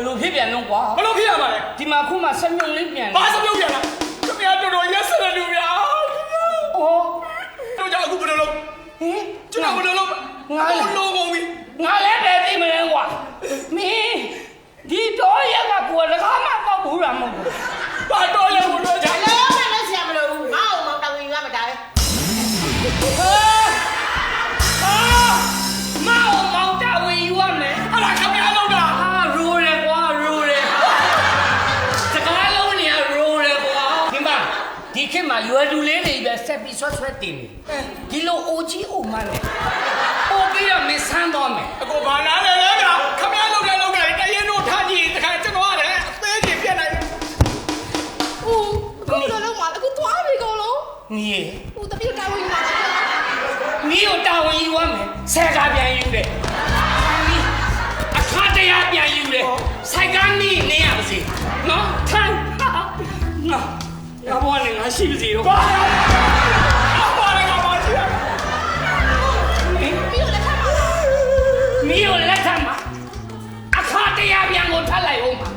လိုဖြစ်ပြန်တော့ကွာ ဘယ်လိုဖြစ်ရမှာလဲ ဒီမှာခုမှစမြုံလေးပြန် ဘာစမြုပ်ပြန်လဲခင်ဗျာတော်တော်ရက်စတဲ့လူဗျာ ဩ တို့ကြောင့်အခုဘယ်လိုလုပ် ဟင် ကျွန်တော်ဘယ်လိုလုပ် ငါ လုံးကုန်ပြီ ငါလည်းပဲသိမလဲကွာမင်းဒီတော့ရကကိုယ်တကားမှပေါက်ဘူးလားမဟုတ်ဘူး ဘာတော်ရဘူးလို့ ဒါလည်းလည်းဆရာမလို့ဘူးငါ့အောင်မောင်တော်ဝင်ရမှာဒါပဲ မောင်မောင်တာဝေယူရမယ် အဲ့ဒါခင်ဗျာလုပ်တာ ရိုးတယ်ကွာရိုးတယ်စကားလုံးနေရရိုးတယ်ကွာဒီမှာဒီခေတ်မှာရွယ်သူလေးတွေပဲဆက်ပြီးဆွတ်ဆွတ်တင်ဒီလိုအိုကြီးအိုမန်းနဲ့ပို့ပြီးတော့မဆန်းသွားမယ် အကိုဘာနာလဲလဲဗျာခင်ဗျာလုပ်တယ်တရင်တို့ထားကြည့်တခါကျွန်တော်ရတယ်အသေးကြီးပြက်လိုက် ဦးအခုတော့လုံးမှာအခုသွားပြီကောလုံး ညီ ဦးတပြည့်တာဝင်မှာလား ညီကိုတာဝန်ယူရမယ်ဆယ်ကားပြန်ယူတယ်ညီအခါတရားပြန်ယူတယ်ဆိုင်ကားနေရပါစေနော်ထိုင်နော်ရပါနဲ့ငါရှိပါစေတော့ ဘာလဲဘာရှိရ ပြီးတော့လက်ထပ်မှာလား မိကိုလက်ထပ်မှာအခါတရားပြန်ကိုထပ်လိုက်အောင်ပါ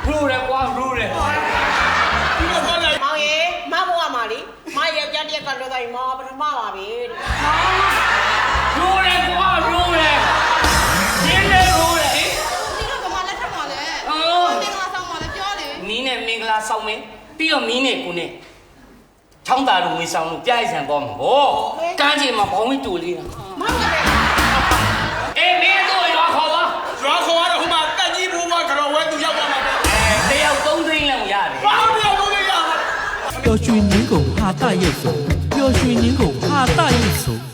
ရိုးတယ်ကွာရိုးတယ် ဒီမှာသွားလိုက် မောင်ရေမဘွားမှာလေမရဲ့ပြန်တရက်ကလောတိုင်းမောင်ပထမပါပဲ ရိုးတယ်ကွာရိုးတယ်ရှင်းတယ်ရိုးတယ် ဒီတော့ကမလက်ထပ်မှာလဲ အော် မင်္ဂလာဆောင်မှာလဲပြောလေ မီးနဲ့မင်္ဂလာဆောင်မယ်ပြီးတော့မီးနဲ့ကိုနဲ့ချောင်းသားတို့ငွေဆောင်လို့ပြိုက်ဆန်သွားမှာဟောကန်းချင်မှာဘောင်းဝိတူလေးတာ မောင်ကလည်း အေးမင်းတို့ရွာခေါ်ပါ ရွာခေါ်ရတော့ဟိုမှာတက်ကြီးဘိုးဘွားကတော့ဝဲသူရောက်သွားမှာပဲ တယောက်3သိန်းလောက်ရတယ် ဘာလို့ရောက်လို့ရမှာ ပျော်ရွှင်ခြင်းကုန်ဟာတရုပ်ဆုံးပျော်ရွှင်ခြင်းကုန်ဟာတရုပ်ဆုံး